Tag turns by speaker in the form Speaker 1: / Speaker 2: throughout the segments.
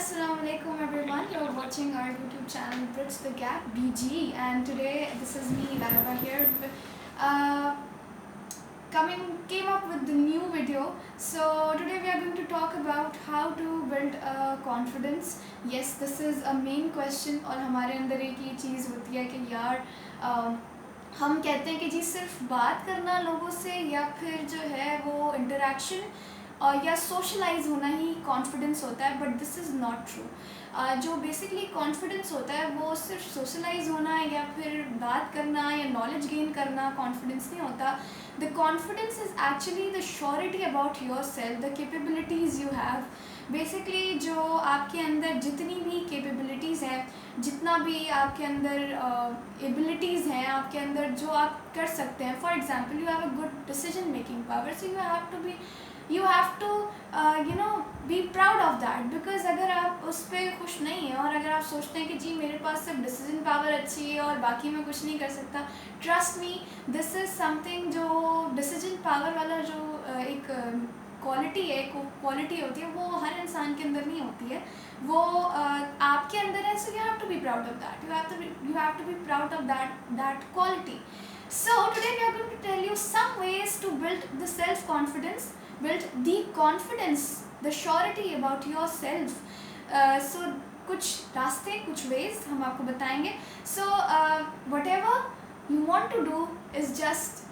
Speaker 1: Assalamu alaikum everyone. You're watching our YouTube channel Bridge the Gap BG, and today this is me Laiba here. Uh, came up with the new video. So today we are going to talk about how to build confidence. Yes, this is a main question. और हमारे अंदर एक ये चीज़ होती है कि यार हम कहते हैं कि जी सिर्फ बात करना लोगों से या फिर जो है वो इंटरेक्शन या सोशलाइज होना ही कॉन्फिडेंस होता है, but this is not true. जो बेसिकली कॉन्फिडेंस होता है वो सिर्फ सोशलाइज होना या फिर बात करना या नॉलेज गेन करना कॉन्फिडेंस नहीं होता. The confidence is actually the surety about your self, the capabilities you have. Basically जो आपके अंदर जितनी भी कैपेबिलिटीज़ हैं, जितना भी आपके अंदर एबिलिटीज़ हैं आपके अंदर जो आप कर सकते हैं. For example you have a good decision making power, so you have to be proud of that. Because अगर आप उस पर खुश नहीं हैं और अगर आप सोचते हैं कि जी मेरे पास सिर्फ डिसीजन पावर अच्छी है और बाकी मैं कुछ नहीं कर सकता, trust me this is something. जो डिसीजन पावर वाला जो एक क्वालिटी है, क्वालिटी होती है, वो हर इंसान के अंदर नहीं होती है, वो आपके अंदर है. So you have to be proud of that. You have to be proud of that quality. So today we are going to tell you some ways to build the self-confidence, build the confidence, the surety about yourself. So कुछ रास्ते, कुछ ways हम आपको बताएंगे. So whatever you want to do is just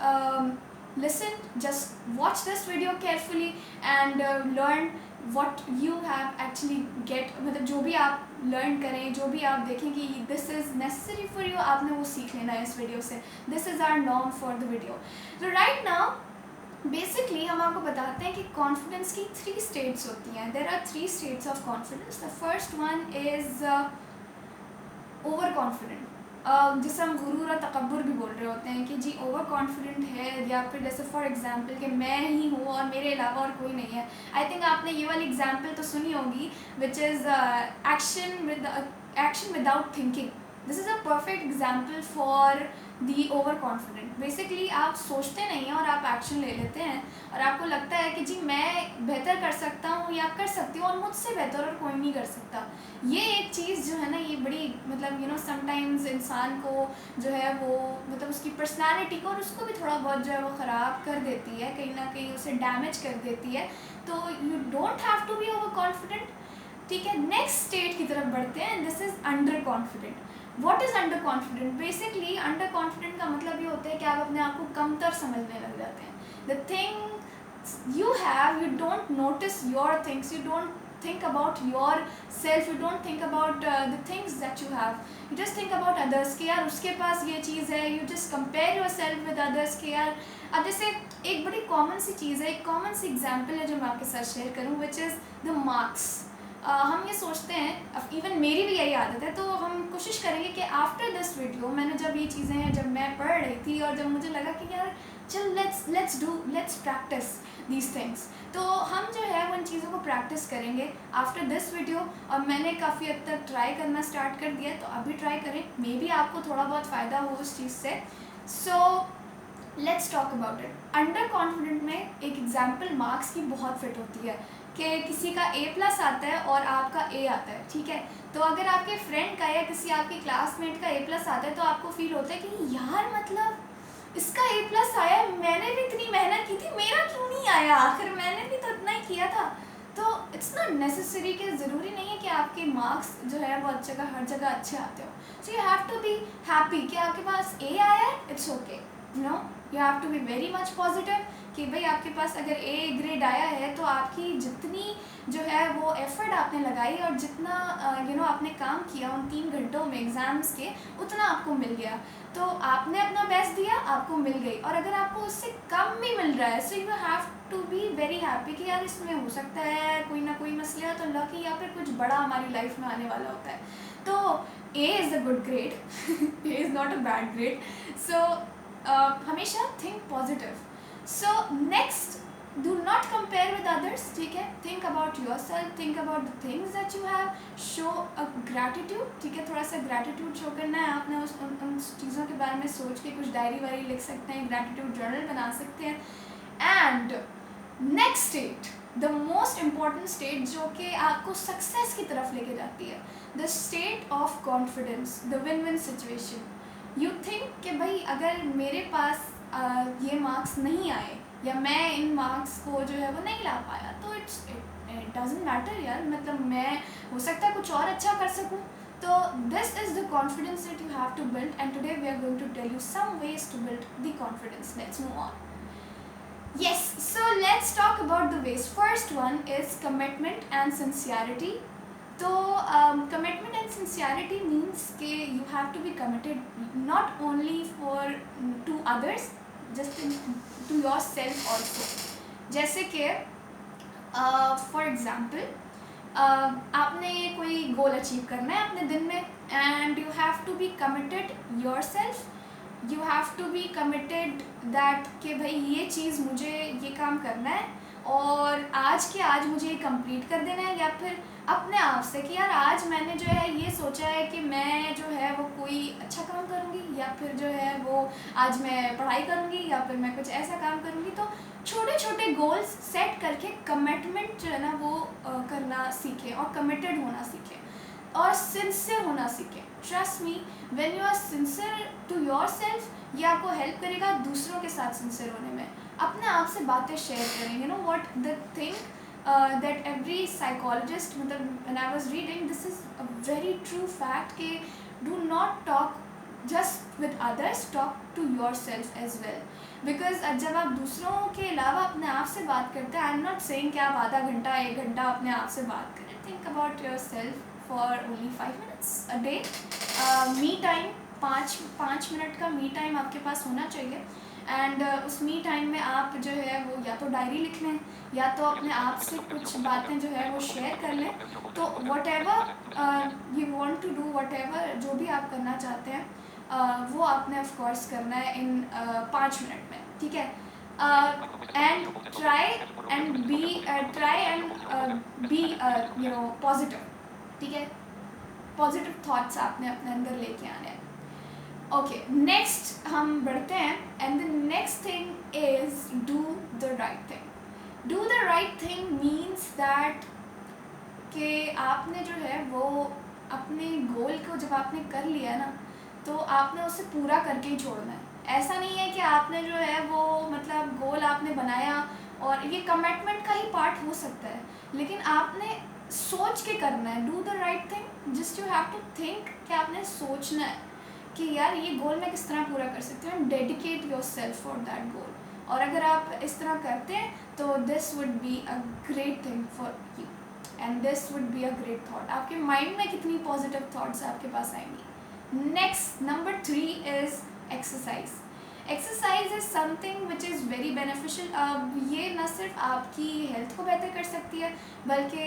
Speaker 1: listen, just watch this video carefully and learn what you have actually get. मतलब जो भी आप लर्न करें, जो भी आप देखें कि this is necessary for you, आपने वो सीख लेना है इस वीडियो से. This is our norm for the video. तो राइट नाउ बेसिकली हम आपको बताते हैं कि कॉन्फिडेंस की 3 स्टेट्स होती हैं. There are 3 states of confidence. The first one is overconfident, जिसे हम गुरूर और तकब्बुर भी बोल रहे होते हैं कि जी ओवर कॉन्फिडेंट है, या फिर जैसे फॉर एग्जांपल कि मैं ही हूँ और मेरे अलावा और कोई नहीं है. आई थिंक आपने ये वाली एग्जांपल तो सुनी होगी, which is action without thinking. This is a perfect example for the over confident. Basically आप सोचते नहीं हैं और आप एक्शन ले लेते हैं और आपको लगता है कि जी मैं बेहतर कर सकता हूँ या कर सकती हूँ और मुझसे बेहतर और कोई नहीं कर सकता. ये एक चीज़ जो है ना, ये बड़ी मतलब समटाइम्स इंसान को जो है वो मतलब उसकी पर्सनालिटी को और उसको भी थोड़ा बहुत जो है वो ख़राब कर देती है, कहीं ना कहीं उसे डैमेज कर देती है. तो you don't have to be overconfident. ठीक है, नेक्स्ट स्टेट की तरफ बढ़ते हैं. This is underconfident. What is underconfident? Basically underconfident का मतलब ये होता है कि आप अपने आप को कमतर समझने लग जाते हैं. The thing you have, you don't notice your things, you don't think about yourself, you don't think about the things that you have, you just think about others कि यार उसके पास ये चीज़ है. you just compare yourself with others कि यार. अब जैसे एक बड़ी कॉमन सी चीज़ है, एक कॉमन सी एग्जांपल है जो मैं आपके साथ शेयर करूँ, which is the marks. हम ये सोचते हैं, इवन मेरी भी यही आदत है, तो हम कोशिश करेंगे कि आफ्टर दिस वीडियो मैंने जब ये चीज़ें जब मैं पढ़ रही थी और जब मुझे लगा कि यार चल लेट्स प्रैक्टिस दीज थिंग्स, तो हम जो है उन चीज़ों को प्रैक्टिस करेंगे आफ्टर दिस वीडियो. और मैंने काफ़ी हद तक ट्राई करना स्टार्ट कर दिया, तो अभी ट्राई करें, मे बी आपको थोड़ा बहुत फ़ायदा हो उस चीज़ से. So let's talk about it. Under confident में एक एग्जाम्पल मार्क्स की बहुत फिट होती है कि किसी का A+ आता है और आपका A आता है. ठीक है, तो अगर आपके फ्रेंड का या किसी आपके क्लासमेट का A+ आता है तो आपको फील होता है कि यार मतलब इसका A+ आया, मैंने भी इतनी मेहनत की थी, मेरा क्यों नहीं आया, आखिर मैंने भी तो इतना ही किया था. तो इट्स नॉट नेसेसरी कि ज़रूरी नहीं है कि आपके मार्क्स जो है वो हर जगह अच्छे आते हो. So you have to be happy कि आपके पास A आया है, it's okay. You have to be very much positive कि भाई आपके पास अगर A ग्रेड आया है तो आपकी जितनी जो है वो एफर्ट आपने लगाई और जितना आपने काम किया उन 3 घंटों में एग्ज़ाम्स के, उतना आपको मिल गया. तो आपने अपना बेस्ट दिया, आपको मिल गई. और अगर आपको उससे कम भी मिल रहा है, so you have to be very happy कि यार इसमें हो सकता है कोई ना कोई मसला तो लकी या फिर कुछ बड़ा हमारी लाइफ में आने वाला होता है. तो A is a good grade, A is not a bad grade. So हमेशा think positive. So next, do not compare with others. ठीक है, think about yourself, think about the things that you have, show a gratitude. ठीक है, थोड़ा सा gratitude show करना है आपने उन चीज़ों के बारे में सोच के कुछ डायरी वायरी लिख सकते हैं, gratitude journal बना सकते हैं. And next state, the most important state जो कि आपको सक्सेस की तरफ लेके जाती है, the state of confidence, the win win situation. You think कि भाई अगर मेरे पास ये मार्क्स नहीं आए या मैं इन मार्क्स को जो है वो नहीं ला पाया, तो इट डजंट मैटर यार, मतलब मैं हो सकता है कुछ और अच्छा कर सकूँ। तो this is the confidence that you have to build, and today we are going to tell you some ways to build the confidence. Let's move on. Yes, so let's talk about the ways. First one is commitment and sincerity. So commitment and sincerity means कि you have to be committed not only to others, just to yourself also. जैसे कि for example आपने कोई goal achieve करना है अपने दिन में, and you have to be committed yourself. You have to be committed that कि भाई ये चीज़ मुझे ये काम करना है और आज के आज मुझे ये कंप्लीट कर देना है, या फिर अपने आप से कि यार आज मैंने जो है ये सोचा है कि मैं जो है वो कोई अच्छा काम करूँगी, या फिर जो है वो आज मैं पढ़ाई करूँगी, या फिर मैं कुछ ऐसा काम करूँगी। तो छोटे छोटे गोल्स सेट करके कमिटमेंट जो है ना वो करना सीखें और कमिटेड होना सीखें और सिंसियर होना सीखें। Trust me, when you are sincere to yourself, ये आपको हेल्प करेगा दूसरों के साथ सिंसियर होने में। अपने आप से बातें शेयर करें। You know what the thing that every psychologist, मतलब when I was reading, this is a very true fact कि do not talk just with others, talk to yourself as well. Because जब आप दूसरों के अलावा अपने आप से बात करते हैं, आई एम नॉट सेइंग कि आप आधा घंटा 1 घंटा अपने आप से बात करें। Think about your self for only 5 minutes a day. Me time 5 minute का मी टाइम आपके पास होना चाहिए। एंड उस मी टाइम में आप जो है वो या तो डायरी लिख लें, या तो अपने आप से कुछ बातें जो है वो शेयर कर लें। तो whatever you want to do, whatever जो भी आप करना चाहते हैं वो आपने ऑफकोर्स करना है इन 5 मिनट में, ठीक है। And try and be you know positive, ठीक है। पॉजिटिव थॉट्स आपने अपने अंदर लेके आने हैं। ओके, नेक्स्ट हम बढ़ते हैं, and the next thing is do the right thing. Do the right thing means that कि आपने जो है वो अपने गोल को जब आपने कर लिया ना, तो आपने उसे पूरा करके ही छोड़ना है। ऐसा नहीं है कि आपने जो है वो मतलब गोल आपने बनाया, और ये कमिटमेंट का ही पार्ट हो सकता है, लेकिन आपने सोच के करना है। Do the right thing, just you have to think कि आपने सोचना है कि यार ये गोल मैं किस तरह पूरा कर सकती हूँ, and dedicate your self for that goal. और अगर आप इस तरह करते हैं तो this would be a great thing for you, and this would be a great thought. आपके माइंड में कितनी पॉजिटिव थॉट्स आपके पास आएंगी। Next, number 3 is exercise. Exercise is something which is very beneficial. ये न सिर्फ आपकी हेल्थ को बेहतर कर सकती है, बल्कि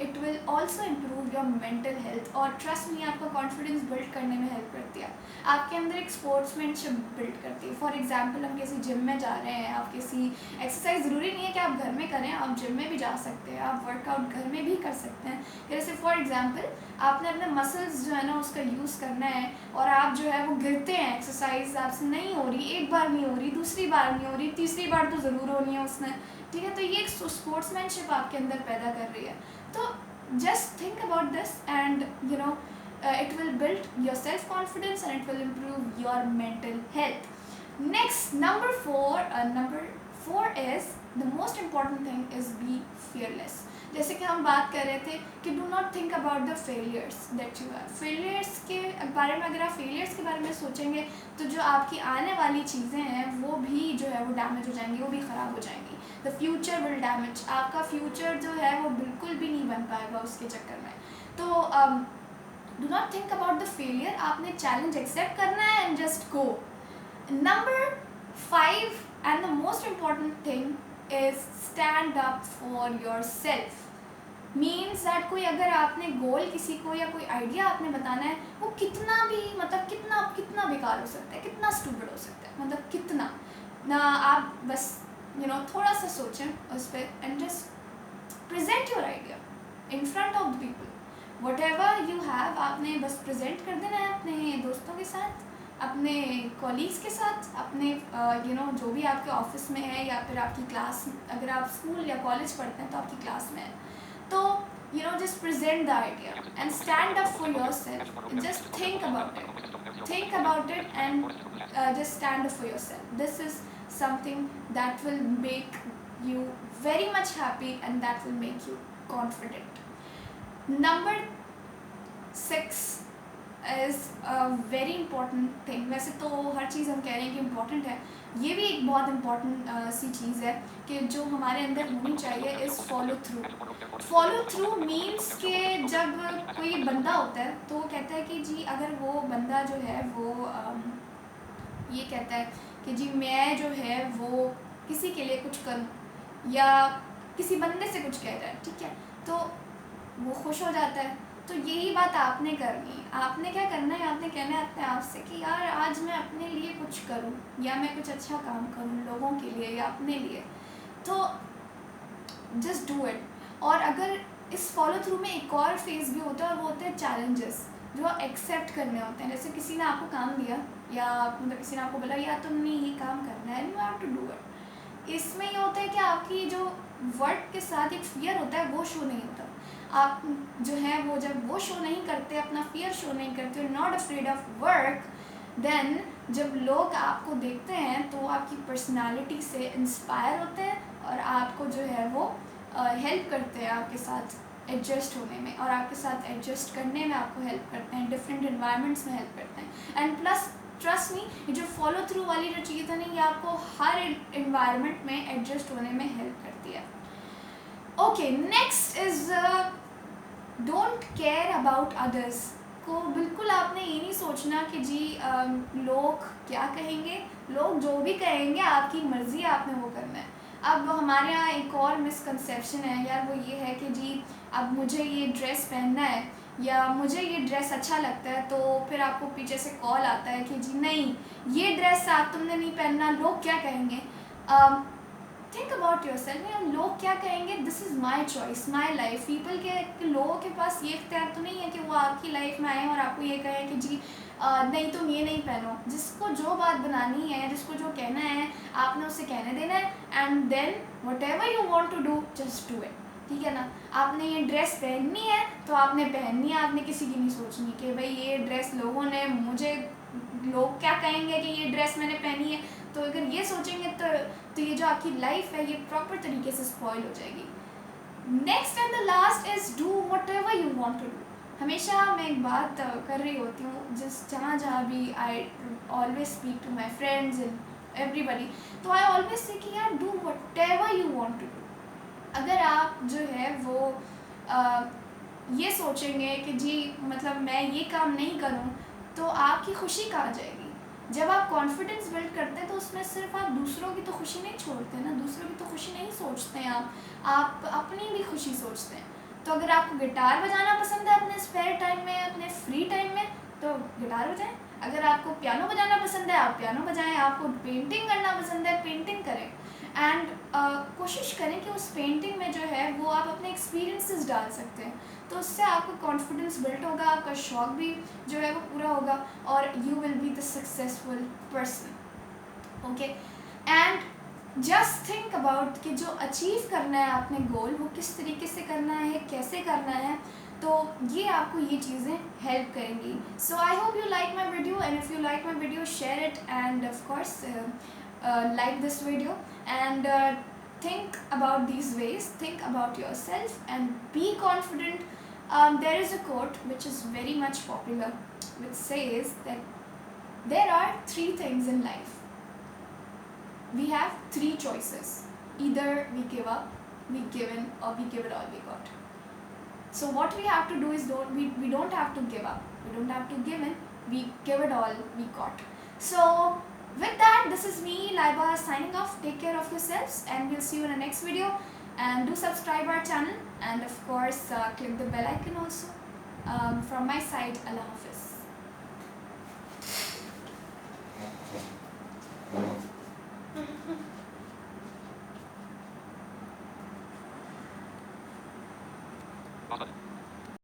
Speaker 1: it will also improve your mental health, और ट्रस्ट में आपका कॉन्फिडेंस बिल्ड करने में हेल्प करती है। आपके अंदर एक स्पोर्ट्समैनशिप बिल्ड करती है। फॉर एग्जांपल, हम किसी जिम में जा रहे हैं, आप किसी एक्सरसाइज ज़रूरी नहीं है कि आप घर में करें, आप जिम में भी जा सकते हैं, आप वर्कआउट घर में भी कर सकते हैं। जैसे फॉर एग्जांपल, आपने अपने मसल्स जो है ना उसका यूज़ करना है, और आप जो है वो गिरते हैं, एक्सरसाइज आपसे नहीं हो रही, एक बार नहीं हो रही, दूसरी बार नहीं हो रही, तीसरी बार तो ज़रूर होनी है उसने, ठीक है। तो ये एक स्पोर्ट्समैनशिप आपके अंदर पैदा कर रही है। तो just think about this, and you know it will build your self confidence, and it will improve your mental health. Next, number 4 is the most important thing is be fearless. जैसे कि हम बात कर रहे थे कि do not think about the failures that you have. Failures के बारे में, अगर आप फेलियर्स के बारे में सोचेंगे तो जो आपकी आने वाली चीज़ें हैं वो भी जो है वो डैमेज हो जाएंगी, वो भी ख़राब हो जाएंगी। द फ्यूचर विल डैमेज, आपका फ्यूचर जो है वो बिल्कुल भी नहीं बन पाएगा उसके चक्कर में। तो do not think about the failure, आपने चैलेंज एक्सेप्ट करना है and just go. Number 5 and the most important thing is stand up for your self. Means that कोई अगर आपने गोल किसी को या कोई आइडिया आपने बताना है, वो कितना भी मतलब कितना बेकार हो सकता है, कितना स्टूपिड हो सकता है, मतलब कितना ना, आप बस थोड़ा सा सोचें उस पर, and just present your idea in front of the people. What ever you have, आपने बस प्रेजेंट कर देना है अपने दोस्तों के साथ, अपने कॉलीग्स के साथ, अपने जो भी आपके ऑफिस में है, या फिर आपकी क्लास, अगर आप स्कूल या कॉलेज पढ़ते हैं तो आपकी क्लास में है, तो just present the idea and stand up for yourself. Just think about it, and just stand up for yourself. This is something that will make you very much happy, and that will make you confident. Number 6 is a very important thing. वैसे तो हर चीज़ हम कह रहे हैं कि important है, ये भी एक बहुत इम्पॉर्टेंट सी चीज़ है कि जो हमारे अंदर होनी चाहिए, is follow through. Follow through means कि जब कोई बंदा होता है तो वो कहता है कि जी, अगर वो बंदा जो है वो ये कहता है कि जी मैं जो है वो किसी के लिए कुछ करूँ, या किसी बंदे से कुछ कह रहा है, ठीक है, तो वो खुश हो जाता है. तो यही बात आपने करनी है. आपने क्या करना है, आपने कहना है अपने आप से कि यार आज मैं अपने लिए कुछ करूं, या मैं कुछ अच्छा काम करूं लोगों के लिए या अपने लिए. तो जस्ट डू इट. और अगर इस फॉलो थ्रू में एक और फेज भी होता है, और वो होते हैं चैलेंजेस जो एक्सेप्ट करने होते हैं. जैसे किसी ने आपको काम दिया, या मतलब किसी ने आपको बोला यार तुमने ये काम करना है, you have to do it. इसमें ये होता है कि आपकी जो वर्क के साथ एक फियर होता है वो शो नहीं होता. आप जो है वो जब वो शो नहीं करते, अपना फियर शो नहीं करते, you not afraid of work, then जब लोग आपको देखते हैं तो आपकी पर्सनालिटी से इंस्पायर होते हैं, और आपको जो है वो हेल्प करते हैं आपके साथ एडजस्ट होने में, और आपके साथ एडजस्ट करने में आपको हेल्प करते हैं, डिफरेंट इन्वायरमेंट्स में हेल्प करते हैं. एंड प्लस ट्रस्ट मी, ये जो फॉलो थ्रू वाली जो चीज़ है ना, ये आपको हर इन्वायरमेंट में एडजस्ट होने में हेल्प करती है. Okay, next is don't care about others. को बिल्कुल आपने ये नहीं सोचना कि जी लोग क्या कहेंगे. लोग जो भी कहेंगे आपकी मर्ज़ी है, आपने वो करना है. अब हमारे यहाँ एक और मिसकंसेप्शन है यार, वो ये है कि जी अब मुझे ये ड्रेस पहनना है, या मुझे ये ड्रेस अच्छा लगता है, तो फिर आपको पीछे से कॉल आता है कि जी नहीं, ये ड्रेस आप तुमने नहीं पहनना, लोग क्या कहेंगे. Think about your self. लोग क्या कहेंगे, this is my choice, my life. People के लोगों के पास ये इख्तियार तो नहीं है कि वो आपकी लाइफ में आए और आपको ये कहें कि जी नहीं तुम ये नहीं पहनो. जिसको जो बात बनानी है, जिसको जो कहना है, आपने उसे कहने देना है. And then whatever you want to do, just do it. ठीक है ना. आपने ये ड्रेस पहननी है तो आपने पहननी है, आपने किसी की नहीं सोचनी कि भाई ये ड्रेस लोगों ने मुझे, लोग क्या कहेंगे कि ये ड्रेस मैंने पहनी है. तो अगर ये सोचेंगे तो ये जो आपकी लाइफ है ये प्रॉपर तरीके से स्पॉइल हो जाएगी. Next and the last is do whatever you want to do. हमेशा मैं एक बात कर रही होती हूँ, जहाँ भी I always speak to my friends and everybody, तो आई ऑलवेज से कि यार do whatever you want to do. अगर आप जो है वो ये सोचेंगे कि जी मतलब मैं ये काम नहीं करूँ, तो आपकी खुशी कहाँ जाएगी. जब आप कॉन्फिडेंस बिल्ड करते हैं तो उसमें सिर्फ आप दूसरों की तो खुशी नहीं छोड़ते ना, दूसरों की तो खुशी नहीं सोचते हैं आप अपनी भी खुशी सोचते हैं. तो अगर आपको गिटार बजाना पसंद है अपने स्पेयर टाइम में, अपने फ्री टाइम में, तो गिटार बजाएं. अगर आपको पियानो बजाना पसंद है, आप पियानो बजाएं. आपको पेंटिंग करना पसंद है, पेंटिंग करें. एंड कोशिश करें कि उस पेंटिंग में जो है वो आप अपने एक्सपीरियंसेस डाल सकते हैं. तो उससे आपको कॉन्फिडेंस बिल्ड होगा, आपका शौक भी जो है वो पूरा होगा, और you will be the successful person. Okay, and just think about कि जो अचीव करना है आपने गोल, वो किस तरीके से करना है, कैसे करना है. तो ये आपको ये चीज़ें हेल्प करेंगी. So I hope you like my video, and if you like my video share it, and of course like this video, and think about these ways, think about yourself and be confident. There is a quote which is very much popular, which says that there are 3 things in life. We have 3 choices: either we give up, we give in, or we give it all we got. So what we have to do is we don't have to give up, we don't have to give in, we give it all we got. So with that, this is me, Laiba, signing off. Take care of yourselves, and we'll see you in the next video. And do subscribe our channel, and of course click the bell icon also. From my side, Allah Hafiz.